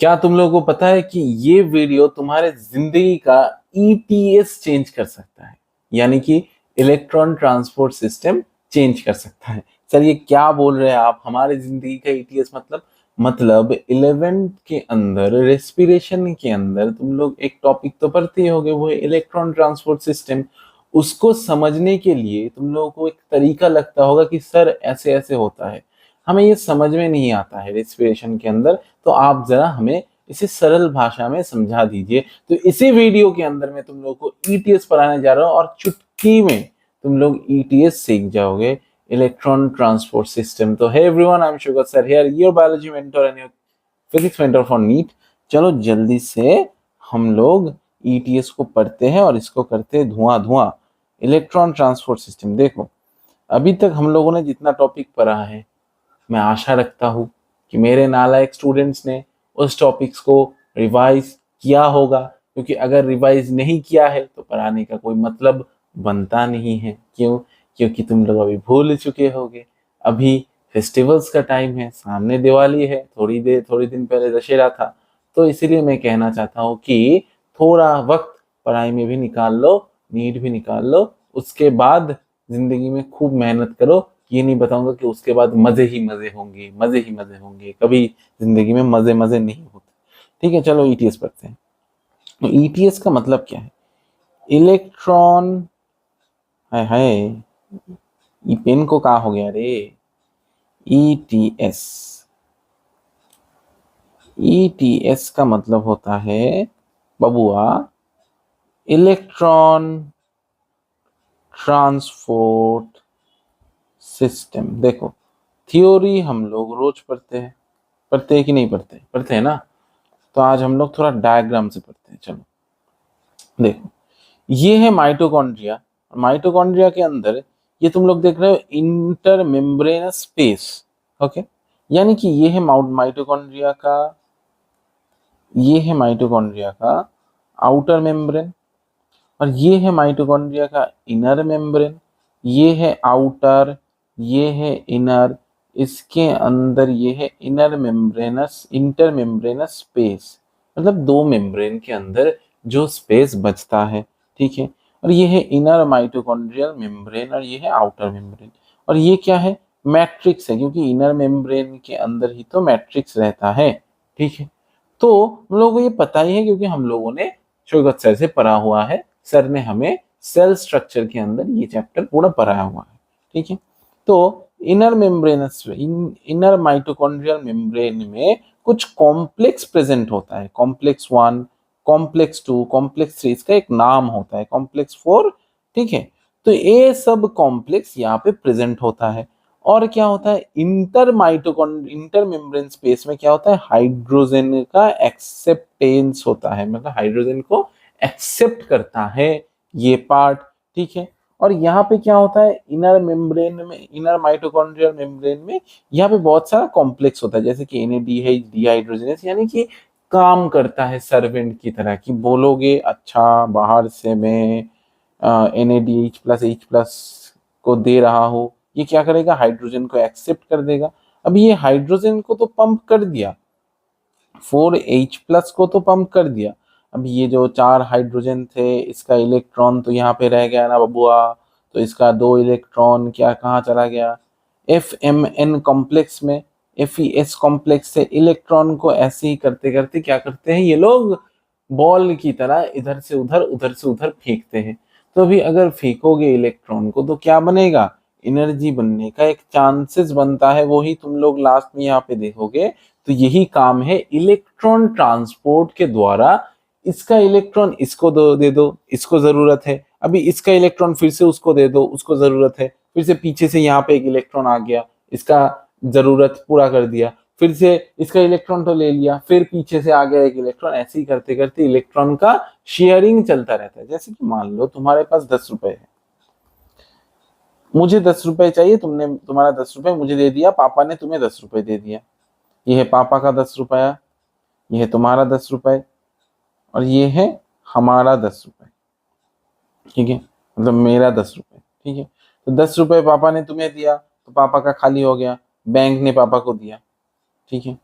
क्या तुम लोगों को पता है कि ये वीडियो तुम्हारे जिंदगी का ईटीएस चेंज कर सकता है, यानी कि इलेक्ट्रॉन ट्रांसपोर्ट सिस्टम चेंज कर सकता है। सर ये क्या बोल रहे हैं आप, हमारे जिंदगी का ईटीएस मतलब 11th के अंदर रेस्पिरेशन के अंदर तुम लोग एक टॉपिक तो पढ़ते ही होगे, वो है इलेक्ट्रॉन ट्रांसपोर्ट सिस्टम। उसको समझने के लिए तुम लोगों को एक तरीका लगता होगा कि सर ऐसे ऐसे होता है, हमें ये समझ में नहीं आता है रेस्पिरेशन के अंदर, तो आप जरा हमें इसे सरल भाषा में समझा दीजिए। तो इसी वीडियो के अंदर मैं तुम लोग को ईटीएस पढ़ाने जा रहा हूँ और चुटकी में तुम लोग ईटीएस सीख जाओगे, इलेक्ट्रॉन ट्रांसपोर्ट सिस्टम। तो hey everyone, I am Sugar sir here, your biology mentor and your physics mentor for NEET. चलो जल्दी से हम लोग ईटीएस को पढ़ते हैं और इसको करते हैं धुआं धुआं। इलेक्ट्रॉन ट्रांसपोर्ट सिस्टम, देखो अभी तक हम लोगों ने जितना टॉपिक पढ़ा है, मैं आशा रखता हूँ कि मेरे नालायक स्टूडेंट्स ने उस टॉपिक्स को रिवाइज किया होगा, क्योंकि अगर रिवाइज नहीं किया है तो पढ़ाने का कोई मतलब बनता नहीं है। क्यों? क्योंकि तुम लोग अभी भूल चुके होगे। अभी फेस्टिवल्स का टाइम है, सामने दिवाली है, थोड़ी दिन पहले दशहरा था। तो इसीलिए मैं कहना चाहता हूँ कि थोड़ा वक्त पढ़ाई में भी निकाल लो, नीट भी निकाल लो, उसके बाद जिंदगी में खूब मेहनत करो। ये नहीं बताऊंगा कि उसके बाद मजे ही मजे होंगे, मजे ही मजे होंगे, कभी जिंदगी में मजे मजे नहीं होते। ठीक है, चलो ईटीएस पढ़ते हैं। तो ईटीएस का मतलब क्या है? इलेक्ट्रॉन, हाय हाय, ये पेन को कहा हो गया रे। ईटीएस, ईटीएस का मतलब होता है बबुआ इलेक्ट्रॉन ट्रांसपोर्ट सिस्टम। देखो थ्योरी हम लोग रोज पढ़ते हैं कि नहीं पढ़ते? पढ़ते हैं ना। तो आज हम लोग थोड़ा डायग्राम से पढ़ते हैं। चलो देखो, ये है माइटोकॉन्ड्रिया। माइटोकॉन्ड्रिया के अंदर ये तुम लोग देख रहे हो इंटर मेम्ब्रेनस स्पेस। ओके, यानी कि ये है माइटोकॉन्ड्रिया का, ये है माइटोकॉन्ड्रिया का आउटर मेम्ब्रेन, और ये है माइटोकॉन्ड्रिया का इनर मेम्ब्रेन। ये है आउटर, ये है इनर, इसके अंदर ये है inner membranes, inter membranes space, मतलब दो मेम्ब्रेन के अंदर जो स्पेस बचता है। ठीक है, और ये है इनर माइटोकॉन्ड्रियल मेम्ब्रेन और ये है आउटर मेम्ब्रेन। और ये क्या है? मैट्रिक्स है, क्योंकि इनर मेम्ब्रेन के अंदर ही तो मैट्रिक्स रहता है। ठीक है, तो हम लोगों को ये पता ही है, क्योंकि हम लोगों ने शौकत सर से पढ़ा हुआ है। सर ने हमें सेल स्ट्रक्चर के अंदर ये चैप्टर पूरा पढ़ाया हुआ है। ठीक है, तो inner membranes, inner mitochondrial membrane में कुछ कॉम्प्लेक्स प्रेजेंट होता है। कॉम्प्लेक्स 1, कॉम्प्लेक्स 2, कॉम्प्लेक्स 3, इसका एक नाम होता है, कॉम्प्लेक्स 4। ठीक है, तो ये सब कॉम्प्लेक्स यहाँ पे प्रेजेंट होता है। और क्या होता है? इंटर मेम्ब्रेन स्पेस में क्या होता है? हाइड्रोजन का एक्सेप्टेंस होता है, मतलब हाइड्रोजन को एक्सेप्ट करता है ये पार्ट। ठीक है, और यहाँ पे क्या होता है? इनर मेम्ब्रेन में, इनर माइटोकॉन्ड्रियल मेम्ब्रेन में यहाँ पे बहुत सारा कॉम्प्लेक्स होता है, जैसे कि NADH डिहाइड्रोजनेस, यानी कि काम करता है सर्वेंट की तरह। कि बोलोगे अच्छा बाहर से मैं NADH+H+ को दे रहा हूँ, ये क्या करेगा? हाइड्रोजन को एक्सेप्ट कर देगा। अब ये हाइड्रोजन को तो पंप कर दिया, 4H+ को तो पंप कर दिया। अब ये जो 4 हाइड्रोजन थे, इसका इलेक्ट्रॉन तो यहाँ पे रह गया ना बबुआ, तो इसका 2 इलेक्ट्रॉन क्या कहाँ चला गया? FMN कॉम्प्लेक्स में, FeS कॉम्प्लेक्स से इलेक्ट्रॉन को ऐसे ही करते करते क्या करते हैं ये लोग? बॉल की तरह इधर से उधर, उधर से उधर फेंकते हैं। तो अभी अगर फेंकोगे इलेक्ट्रॉन को तो क्या बनेगा? एनर्जी बनने का एक चांसेस बनता है, वही तुम लोग लास्ट में यहाँ पे देखोगे। तो यही काम है इलेक्ट्रॉन ट्रांसपोर्ट के द्वारा। इसका इलेक्ट्रॉन इसको दे दो, इसको जरूरत है, अभी इसका इलेक्ट्रॉन फिर से उसको दे दो, उसको जरूरत है, फिर से पीछे से यहाँ पे एक इलेक्ट्रॉन आ गया, इसका जरूरत पूरा कर दिया, फिर से इसका इलेक्ट्रॉन तो ले लिया, फिर पीछे से आ गया एक इलेक्ट्रॉन। ऐसे ही करते करते इलेक्ट्रॉन का शेयरिंग चलता रहता है। जैसे कि मान लो तुम्हारे पास 10 रुपए है, मुझे 10 रुपए चाहिए, तुमने तुम्हारा 10 रुपए मुझे दे दिया, पापा ने तुम्हें 10 रुपए दे दिया। ये है पापा का 10 रुपया, ये है तुम्हारा 10 रुपए, और ये है हमारा 10 रुपए। ठीक है, मतलब मेरा 10 रुपए। ठीक है, तो 10 रुपए पापा ने तुम्हें दिया, तो पापा का खाली हो गया, बैंक ने पापा को दिया। ठीक है,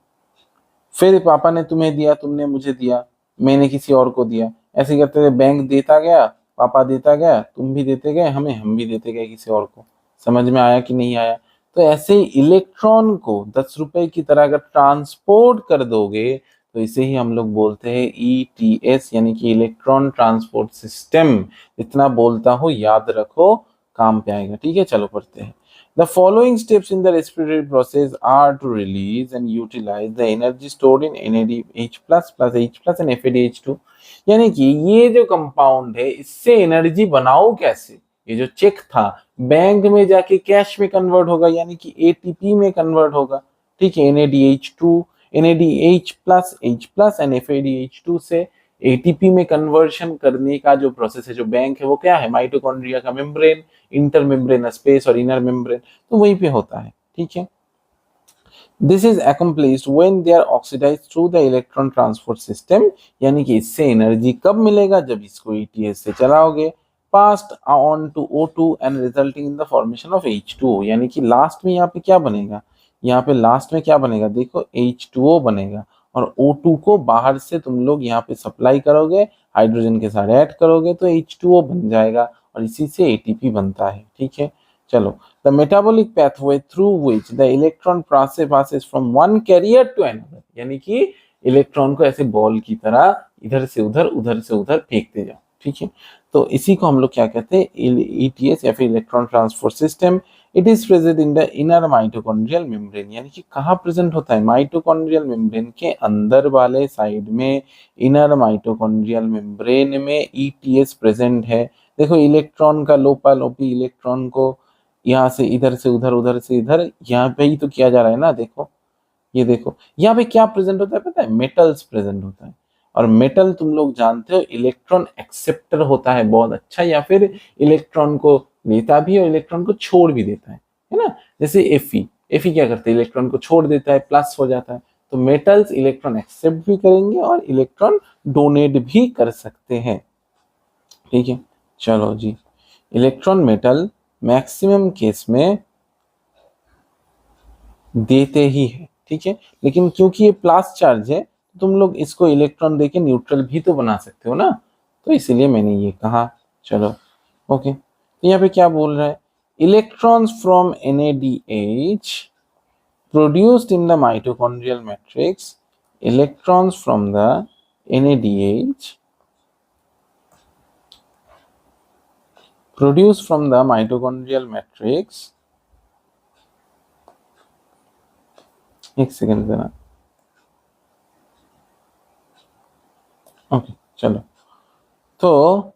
फिर पापा ने तुम्हें दिया, तुमने मुझे दिया, मैंने किसी और को दिया, ऐसे करते हुए बैंक देता गया, पापा देता गया, तुम भी देते गए हमें, हम भी देते गए किसी और को। समझ में आया कि नहीं आया? तो ऐसे ही इलेक्ट्रॉन को 10 रुपए की तरह अगर ट्रांसपोर्ट कर दोगे तो इसे ही हम लोग बोलते हैं ETS, यानी कि इलेक्ट्रॉन ट्रांसपोर्ट सिस्टम। इतना बोलता हूँ, याद रखो, काम पे आएगा। ठीक है, चलो पढ़ते हैं। The following steps in the respiratory process are to release and utilize the energy stored in NADH plus H plus and FADH2। यानी कि ये जो कंपाउंड है इससे एनर्जी बनाओ कैसे? ये जो चेक था बैंक में जाके कैश में कन्वर्ट होगा, यानी कि ATP में कन्वर्ट होगा। ठीक है, NADH2 NADH plus H plus and FADH2 से ATP में कन्वर्शन करने का जो प्रोसेस है, जो बैंक है, वो क्या है? माइटोकॉन्ड्रिया का मेम्ब्रेन, इंटर मेम्ब्रेन स्पेस और इनर मेम्ब्रेन, तो वहीं पे होता है। ठीक है, this is accomplished when they are oxidized through the electron transport system। यानी कि इससे एनर्जी कब मिलेगा? जब इसको ETS से चलाओगे, passed on to O2 and resulting in the formation of H2O। यानी कि लास्ट में यहाँ पे क्या बनेगा? यहाँ पे लास्ट में क्या बनेगा? देखो H2O बनेगा, और O2 को बाहर से तुम लोग यहाँ पे सप्लाई करोगे, हाइड्रोजन के साथ ऐड करोगे तो H2O बन जाएगा, और इसी से ATP बनता है। ठीक है, चलो। The metabolic pathway through which the electron passes from one carrier to another। यानी कि इलेक्ट्रॉन को ऐसे बॉल की तरह इधर से उधर फेंकते जाओ। ठीक है, तो इसी को हम लोग क्या कहते हैं? ETS या फिर electron transport system. It is present in the inner mitochondrial membrane. यानी कि कहाँ प्रेजेंट होता है? माइटोकॉन्ड्रियल मेम्ब्रेन के अंदर वाले साइड में, इनर माइटोकॉन्ड्रियल मेम्ब्रेन में ETS प्रेजेंट है। देखो इलेक्ट्रॉन का लोपालोपी, इलेक्ट्रॉन को यहाँ से इधर से उधर से इधर, यहाँ पे ही तो किया जा रहा है ना। देखो ये देखो, यहाँ पे क्या प्रेजेंट होता है पता है? मेटल्स प्रेजेंट होता है। और मेटल तुम लोग जानते हो इलेक्ट्रॉन एक्सेप्टर होता है बहुत अच्छा, या फिर इलेक्ट्रॉन को लेता भी और इलेक्ट्रॉन को छोड़ भी देता है ना। जैसे Fe क्या करते हैं? इलेक्ट्रॉन को छोड़ देता है, प्लस हो जाता है। तो मेटल्स इलेक्ट्रॉन एक्सेप्ट भी करेंगे और इलेक्ट्रॉन डोनेट भी कर सकते हैं। ठीक है, चलो जी। इलेक्ट्रॉन मेटल मैक्सिमम केस में देते ही है। ठीक है, लेकिन क्योंकि ये प्लस चार्ज है, तुम लोग इसको इलेक्ट्रॉन देके न्यूट्रल भी तो बना सकते हो ना, तो इसीलिए मैंने ये कहा। चलो ओके, तो यहाँ पे क्या बोल रहा है? Electrons from NADH produced in the mitochondrial matrix. Electrons from the NADH produced from the mitochondrial matrix। एक सेकेंड देना। ओके चलो, तो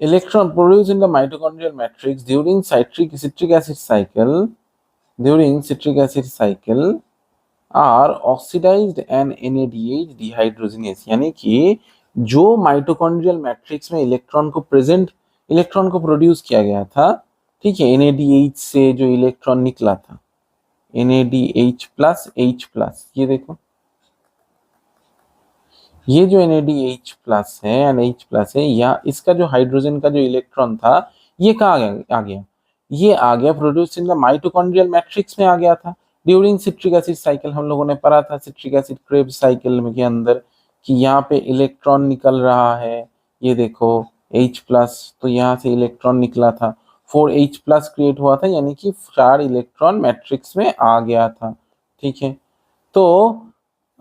electron produce in the mitochondrial matrix during citric acid cycle are oxidised and NADH dehydrogenase. यानी कि जो mitochondrial matrix में electron को produce किया गया था, ठीक है, NADH से जो इलेक्ट्रॉन निकला था, NADH प्लस H प्लस, ये देखो, ये जो NADH प्लस है, NH प्लस है, या इसका जो हाइड्रोजन का जो इलेक्ट्रॉन था, ये कहाँ आ गया? ये आ गया produce in the mitochondrial matrix में आ गया था ड्यूरिंग सिट्रिक एसिड साइकिल। हम लोगों ने पढ़ा था सिट्रिक एसिड क्रेब्स साइकिल के अंदर कि यहाँ पे इलेक्ट्रॉन निकल रहा है, ये देखो H प्लस, तो यहाँ से इलेक्ट्रॉन निकला था, 4H प्लस क्रिएट हुआ था, यानी कि 4 इलेक्ट्रॉन मैट्रिक्स में आ गया था। ठीक है, तो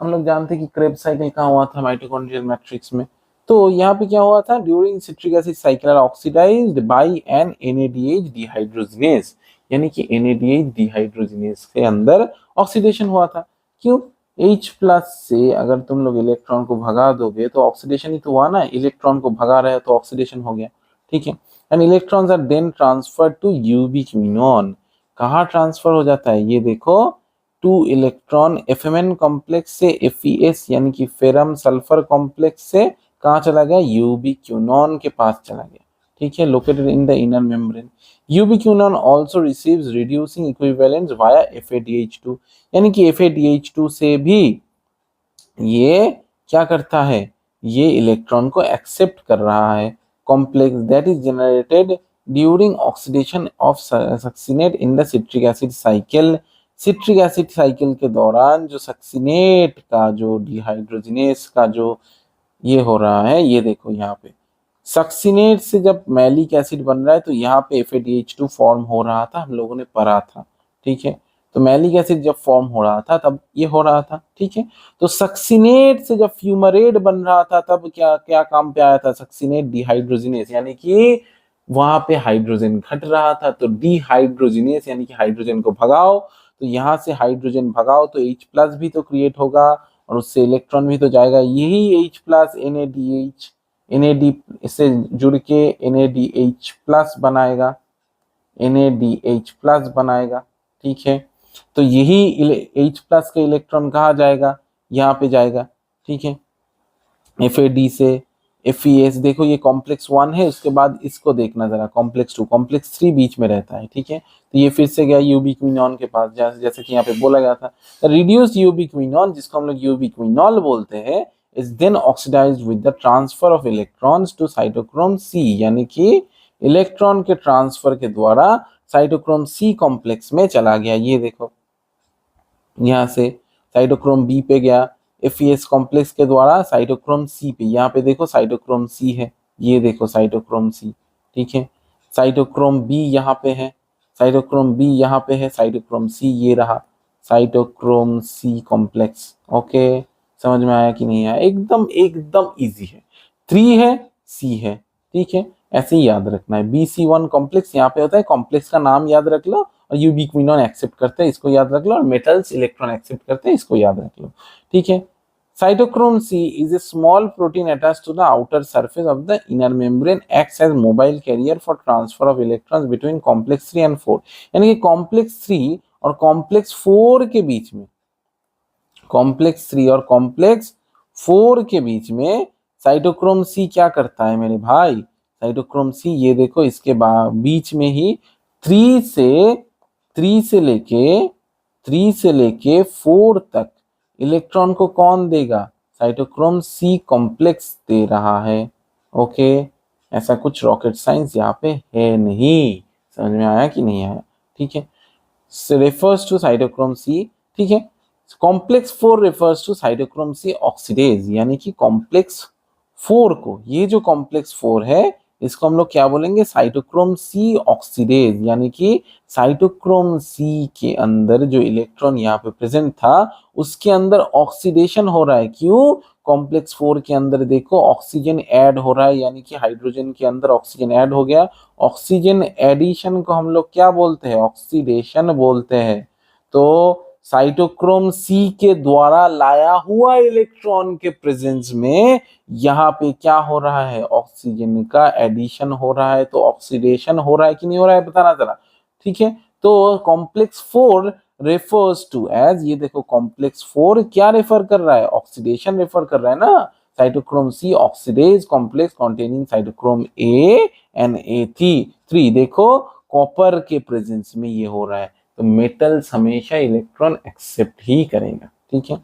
हम लोग जानते हैं कि क्रेब्स साइकिल कहाँ हुआ था? माइटोकॉन्ड्रियल मैट्रिक्स में। तो यहाँ पे क्या हुआ था? During citric acid cycle oxidised by N NADH dehydrogenase. यानी कि NADH डिहाइड्रोजिनेस के अंदर ऑक्सीडेशन हुआ था। क्यों? H प्लस से अगर तुम लोग इलेक्ट्रॉन को भगा दोगे तो ऑक्सीडेशन ही तो हुआ ना, इलेक्ट्रॉन को भगा रहे हो तो ऑक्सीडेशन हो गया। ठीक है, and electrons are then transferred to ubiquinone. कहाँ ट्रांसफर हो जाता है? ये देखो, 2 इलेक्ट्रॉन FMN कॉम्प्लेक्स से FeS यानी कि फेरम सल्फर कॉम्प्लेक्स से कहाँ चला गया? यूबिक्विनोन के पास चला गया। ठीक है, located in the inner membrane. यूबिक्विनोन also receives reducing equivalence via FADH2। यानी कि FADH2 से भी ये क्या करता है? ये इलेक्ट्रॉन को एक्सेप्ट कर रहा है। Complex that is generated during oxidation of succinate in the citric acid cycle citric acid cycle के दौरान जो सक्सिनेट का जो डिहाइड्रोजिनेस का जो ये हो रहा है, ये देखो यहाँ पे सक्सिनेट से जब मैलिक एसिड बन रहा है तो यहाँ पे FADH2 फॉर्म हो रहा था, हम लोगों ने पढ़ा था, ठीक है। तो मैलिक एसिड जब फॉर्म हो रहा था तब ये हो रहा था, ठीक है। तो सक्सिनेट से जब फ्यूमरेट बन रहा था तब क्या क्या काम पे आया था, सक्सिनेट डिहाइड्रोजिनेस, यानी कि वहां पे हाइड्रोजन घट रहा था, तो डिहाइड्रोजिनेस यानी कि हाइड्रोजन को भगाओ, तो यहाँ से हाइड्रोजन भगाओ तो H+ भी तो क्रिएट होगा और उससे इलेक्ट्रॉन भी तो जाएगा, यही H+ NADH NAD इससे जुड़ के NADH+ बनाएगा, NADH+ बनाएगा, ठीक है। तो यही H+ का इलेक्ट्रॉन कहाँ जाएगा, यहाँ पे जाएगा, ठीक है। FAD से FES, देखो ये कॉम्प्लेक्स 1 है, उसके बाद इसको देखना जरा, कॉम्प्लेक्स 2 कॉम्प्लेक्स 3 बीच में रहता है, ठीक है। तो ये फिर से गया यूबिक्विनॉन के पास, जैसे कि यहाँ पे बोला गया था, रिड्यूस यूबिक्विनॉन जिसको हम लोग यूबिक्विनॉल बोलते हैं is then oxidised with the transfer of electrons to cytochrome C, यानी कि इलेक्ट्रॉन के ट्रांसफर के द्वारा साइटोक्रोम C कॉम्प्लेक्स में चला गया। ये देखो यहाँ से साइटोक्रोम B पे गया, FES कॉम्प्लेक्स के द्वारा साइटोक्रोम C पे, यहाँ पे देखो साइटोक्रोम C है, ये देखो साइटोक्रोम C, ठीक है। साइटोक्रोम B यहाँ पे है, साइटोक्रोम B यहाँ पे है, साइटोक्रोम C ये रहा, साइटोक्रोम C कॉम्प्लेक्स। ओके, समझ में आया कि नहीं आया? एकदम एकदम इजी है, 3 है C है, ठीक है। ऐसे ही याद रखना है, BC1 कॉम्प्लेक्स यहाँ पे होता है, कॉम्प्लेक्स का नाम याद रख लो, और यूबिक्विनोन एक्सेप्ट करते हैं इसको याद रख लो, और मेटल्स इलेक्ट्रॉन एक्सेप्ट करते हैं इसको याद रख लो, ठीक है। Cytochrome C is a small protein attached to the outer surface of the inner membrane, acts as mobile carrier for transfer of electrons between complex 3 and 4, यानी कि कॉम्प्लेक्स 3 और कॉम्प्लेक्स 4 के बीच में, कॉम्प्लेक्स 3 और कॉम्प्लेक्स 4 के बीच में साइटोक्रोम C क्या करता है मेरे भाई, साइटोक्रोम C ये देखो इसके बीच में ही 3 से लेके 4 तक इलेक्ट्रॉन को कौन देगा, साइटोक्रोम C कॉम्प्लेक्स दे रहा है। ओके, ऐसा कुछ रॉकेट साइंस यहाँ पे है नहीं, समझ में आया कि नहीं आया? ठीक है, रेफर्स टू साइटोक्रोम C, ठीक है। Complex 4 refers to cytochrome C oxidase, यानी कि कॉम्प्लेक्स 4 को, ये जो कॉम्प्लेक्स 4 है इसको हम लोग क्या बोलेंगे, साइटोक्रोम C ऑक्सीडेज, यानी कि साइटोक्रोम C के अंदर जो इलेक्ट्रॉन यहाँ पे प्रेजेंट था उसके अंदर ऑक्सीडेशन हो रहा है। क्यों? कॉम्प्लेक्स 4 के अंदर देखो ऑक्सीजन ऐड हो रहा है, यानी कि हाइड्रोजन के अंदर ऑक्सीजन ऐड हो गया। ऑक्सीजन एडिशन को हम लोग क्या बोलते हैं, ऑक्सीडेशन बोलते हैं। तो साइटोक्रोम C के द्वारा लाया हुआ इलेक्ट्रॉन के प्रेजेंस में यहाँ पे क्या हो रहा है, ऑक्सीजन का एडिशन हो रहा है, तो ऑक्सीडेशन हो रहा है कि नहीं हो रहा है बताना जरा, ठीक है। तो कॉम्प्लेक्स 4 रेफर्स टू एज, ये देखो कॉम्प्लेक्स 4 क्या रेफर कर रहा है, ऑक्सीडेशन रेफर कर रहा है ना, cytochrome C oxidase complex containing cytochrome A and A3, देखो कॉपर के प्रेजेंस में ये हो रहा है, तो मेटल्स हमेशा इलेक्ट्रॉन एक्सेप्ट ही करेगा, ठीक है।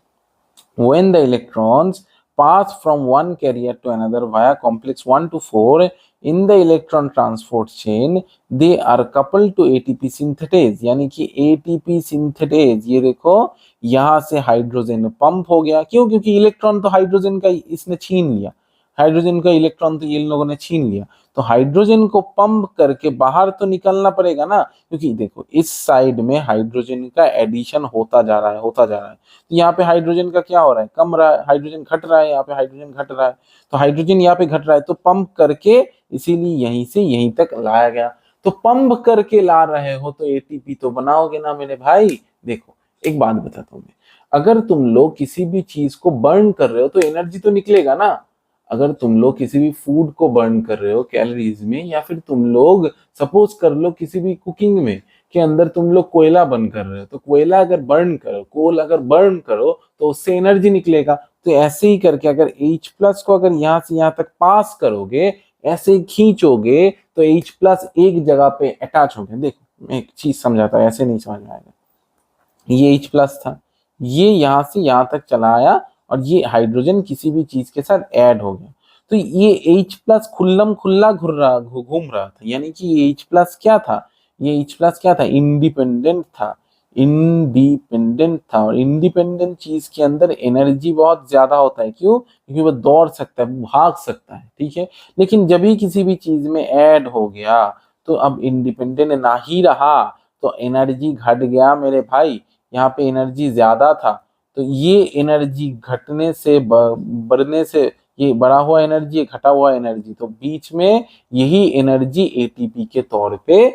When the electrons pass from one carrier to another via complex 1 to 4 in the electron transport chain, they are coupled to ATP synthetase, यानी कि ATP synthetase, ये देखो यहाँ से हाइड्रोजन पंप हो गया। क्यों? क्योंकि इलेक्ट्रॉन तो हाइड्रोजन का इसने छीन लिया, हाइड्रोजन का इलेक्ट्रॉन तो ये लोगों ने छीन लिया, तो हाइड्रोजन को पंप करके बाहर तो निकलना पड़ेगा ना, क्योंकि देखो इस साइड में हाइड्रोजन का एडिशन होता जा रहा है, तो यहाँ पे हाइड्रोजन का क्या हो रहा है, कम रहा है, हाइड्रोजन घट रहा है, यहाँ पे हाइड्रोजन घट रहा है, तो हाइड्रोजन यहाँ पे घट रहा है, तो पंप करके इसीलिए यहीं से यहीं तक लाया गया। तो पंप करके ला रहे हो तो एटीपी तो बनाओगे ना मेरे भाई। देखो एक बात बताता हूँ मैं, अगर तुम लोग किसी भी चीज को बर्न कर रहे हो तो एनर्जी तो निकलेगा ना। अगर तुम लोग किसी भी फूड को बर्न कर रहे हो कैलोरीज में, या फिर तुम लोग सपोज कर लो किसी भी कुकिंग में के अंदर तुम लोग कोयला बर्न कर रहे हो, तो कोयला अगर बर्न करो, कोल अगर बर्न करो तो उससे एनर्जी निकलेगा। तो ऐसे ही करके अगर H+ को अगर यहाँ से यहाँ तक पास करोगे, ऐसे ही खींचोगे तो H+ एक जगह पे अटैच हो गया। देखो मैं एक चीज समझाता हूँ, ऐसे नहीं समझ में आएगा। ये H+ था, ये यहाँ से यहाँ तक चला आया और ये हाइड्रोजन किसी भी चीज के साथ ऐड हो गया, तो ये H+ खुल्लम खुल्ला घूम रहा था, यानी कि ये H+ क्या था, ये H+ क्या था, इंडिपेंडेंट था। इंडिपेंडेंट था, और इंडिपेंडेंट चीज के अंदर एनर्जी बहुत ज्यादा होता है। क्यों? क्योंकि वो दौड़ सकता है, भाग सकता है, ठीक है। लेकिन जब भी किसी भी चीज में ऐड हो गया तो अब इंडिपेंडेंट ना ही रहा, तो एनर्जी घट गया मेरे भाई। यहाँ पे एनर्जी ज्यादा था, तो ये एनर्जी घटने से बढ़ने से, ये बढ़ा हुआ एनर्जी, ये घटा हुआ एनर्जी, तो बीच में यही एनर्जी एटीपी के तौर पे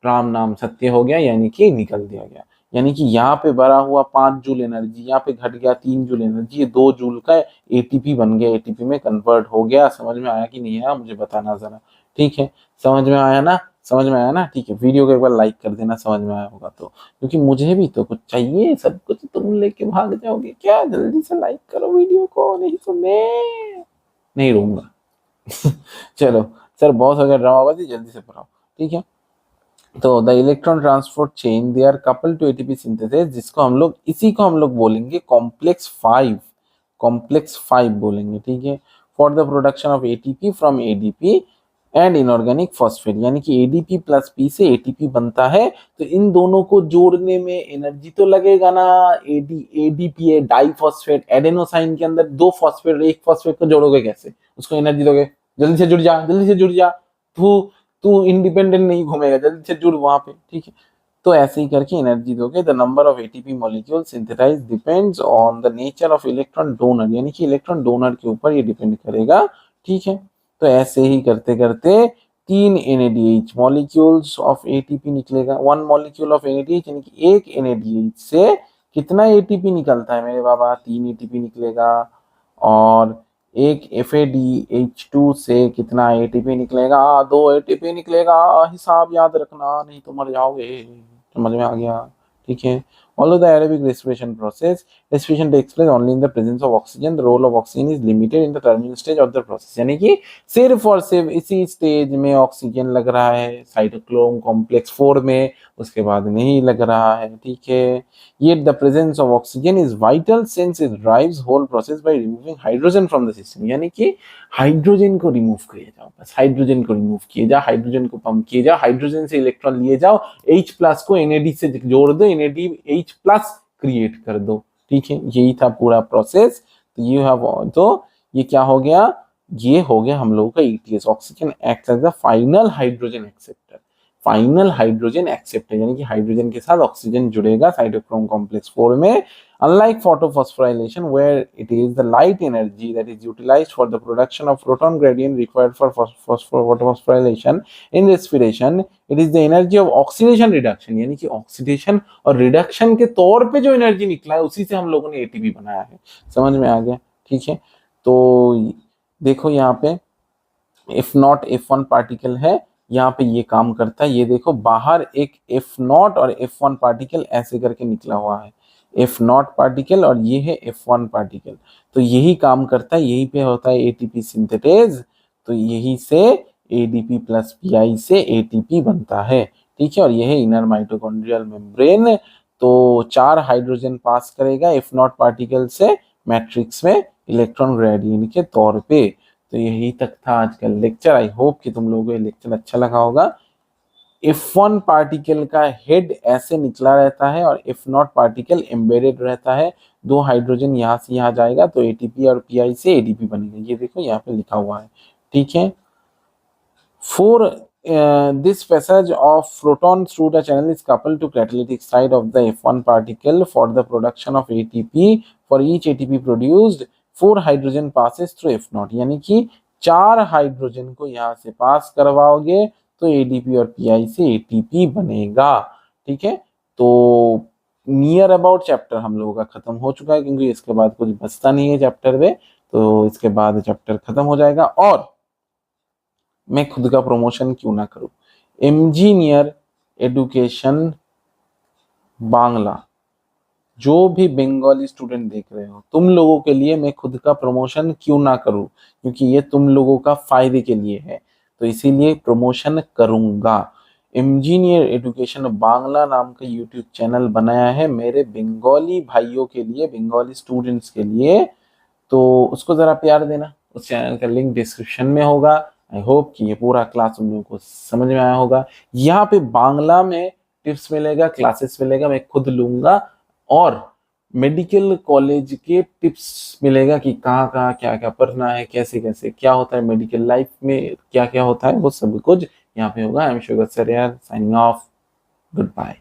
राम नाम सत्य हो गया, यानी कि निकल दिया गया। यानी कि यहाँ पे भरा हुआ 5 जूल एनर्जी यहाँ पे घट गया 3 जूल एनर्जी, ये 2 जूल का एटीपी बन गया, एटीपी में कन्वर्ट हो गया। समझ में आया कि नहीं आया मुझे बताना जरा, ठीक है। समझ में आया ना? समझ में आया ना? ठीक है, वीडियो को एक बार लाइक कर देना समझ में आया होगा तो, क्योंकि मुझे भी तो कुछ चाहिए, सब कुछ तुम लेके भाग जाओगे क्या? जल्दी से लाइक करो वीडियो को, नहीं तो मैं नहीं रहूंगा। चलो सर, बहुत हो गया ड्रामाबाजी, जल्दी से पढ़ाओ, ठीक है। तो the electron transport chain they are couple to ATP synthesis, जिसको हम लोग, इसी को हम लोग बोलेंगे कॉम्प्लेक्स 5, कॉम्प्लेक्स 5 बोलेंगे, ठीक है। For the production of ATP from ADP and inorganic phosphate, यानी कि एडीपी प्लस पी से एटीपी बनता है, तो इन दोनों को जोड़ने में एनर्जी तो लगेगा ना। एडीपी है डाइफॉस्फेट, एडेनोसाइन के अंदर 2 फॉस्फेट, एक फॉस्फेट को जोड़ोगे कैसे, उसको एनर्जी दोगे? जल्दी से जुड़ जा, जल्दी से जुड़ जा, तू तू इंडिपेंडेंट नहीं घूमेगा, जल्दी से जुड़ वहां पे, ठीक है। तो ऐसे ही करके एनर्जी दोगे। The number of ATP molecule synthesise depends on the nature of electron donor, यानी कि इलेक्ट्रॉन डोनर के ऊपर ये डिपेंड करेगा, ठीक है। तो ऐसे ही करते करते 3 NADH मॉलिक्यूल्स ऑफ एटीपी निकलेगा, 1 मॉलिक्यूल ऑफ NADH, यानी कि एक NADH से कितना एटीपी निकलता है मेरे बाबा? 3 एटीपी निकलेगा। और एक FADH2 से कितना एटीपी निकलेगा? 2 एटीपी निकलेगा। हिसाब याद रखना, नहीं तो मर जाओगे। समझ में आ गया, ठीक है। Although the aerobic respiration takes place only in the presence of oxygen, the role of oxygen is limited in the terminal stage of the process, यानी कि सिर्फ और सिर्फ इसी स्टेज में ऑक्सीजन लग रहा है, साइटोक्रोम कॉम्प्लेक्स 4 में, उसके बाद नहीं लग रहा है, ठीक है। Yet the presence of oxygen is vital since it drives whole process by removing hydrogen from the system, यानी कि हाइड्रोजन को रिमूव किए जाओ, बस हाइड्रोजन को रिमूव किए जाओ, हाइड्रोजन को पंप किए जाओ, हाइड्रोजन से इलेक्ट्रॉन लिए जाओ, H+ को NAD से जोड़ दो, NADH+ क्रिएट कर दो, ठीक है। यही था पूरा प्रोसेस। तो ये हैव, तो ये क्या हो गया? ये हो गया हम लोगों का ETS, oxygen acts as the final hydrogen acceptor, final hydrogen acceptor, यानी कि हाइड्रोजन के साथ ऑक्सीजन जुड़ेगा साइटोक्रोम कॉम्प्लेक्स 4 में। Unlike photophosphorylation, where it is the light energy that is utilized for the production of proton gradient required for photophosphorylation, in respiration it is the energy of oxidation reduction, यानी कि oxidation और reduction के तौर पे जो energy निकला है उसी से हम लोगों ने एटीपी बनाया है। समझ में आ गया, ठीक है। तो देखो यहाँ पे F0 F1 पार्टिकल है, यहाँ पे ये काम करता है। ये देखो बाहर एक F0 और F1 पार्टिकल ऐसे करके निकला हुआ है, F0 पार्टिकल और ये है F1 पार्टिकल, तो यही काम करता है, यही पे होता है एटीपी सिंथेटेज, तो यही से एडीपी प्लस पीआई से एटीपी बनता है, ठीक है। और यह है इनर माइटोकॉन्ड्रियल मेम्ब्रेन। तो 4 हाइड्रोजन पास करेगा F0 पार्टिकल से मैट्रिक्स में इलेक्ट्रॉन ग्रेडियंट के तौर पे। तो यही तक था आज का लेक्चर। आई होप कि तुम लोगों को ये लेक्चर अच्छा लगा होगा। F1 पार्टिकल का हेड ऐसे निकला रहता है और F0 पार्टिकल एम्बेडेड रहता है। 2 हाइड्रोजन यहाँ से यहाँ जाएगा तो एटीपी और पीआई से एडीपी बनेगा, ये देखो यहाँ पे लिखा हुआ है, ठीक है। For this passage of proton through the channel is coupled to catalytic side of the F1 particle for the production of ATP. For each ATP produced, 4 hydrogen passes through F0, यानी कि 4 हाइड्रोजन को यहाँ से पास करवाओगे तो ADP और PI से ATP बनेगा, ठीक है। तो नियर अबाउट चैप्टर हम लोगों का खत्म हो चुका है, क्योंकि इसके बाद कुछ बचता नहीं है चैप्टर में, तो इसके बाद चैप्टर खत्म हो जाएगा। और मैं खुद का प्रमोशन क्यों ना करूं, इंजीनियर एडुकेशन बांग्ला, जो भी बंगाली स्टूडेंट देख रहे हो, तुम लोगों के लिए मैं खुद का प्रमोशन क्यों ना करूं, क्योंकि ये तुम लोगों का फायदे के लिए है, तो इसीलिए प्रमोशन करूंगा। इंजीनियर एडुकेशन बांग्ला नाम का यूट्यूब चैनल बनाया है मेरे बंगाली भाइयों के लिए, बंगाली स्टूडेंट्स के लिए, तो उसको जरा प्यार देना। उस चैनल का लिंक डिस्क्रिप्शन में होगा। आई होप कि ये पूरा क्लास तुम लोगों को समझ में आया होगा। यहाँ पे बांग्ला में टिप्स मिलेगा, क्लासेस मिलेगा, मैं खुद लूंगा, और मेडिकल कॉलेज के टिप्स मिलेगा कि कहाँ कहाँ क्या क्या पढ़ना है, कैसे कैसे क्या होता है मेडिकल लाइफ में, क्या क्या होता है, वो सब कुछ यहाँ पे होगा। आई एम शुगर सर यार, साइनिंग ऑफ, गुड बाय।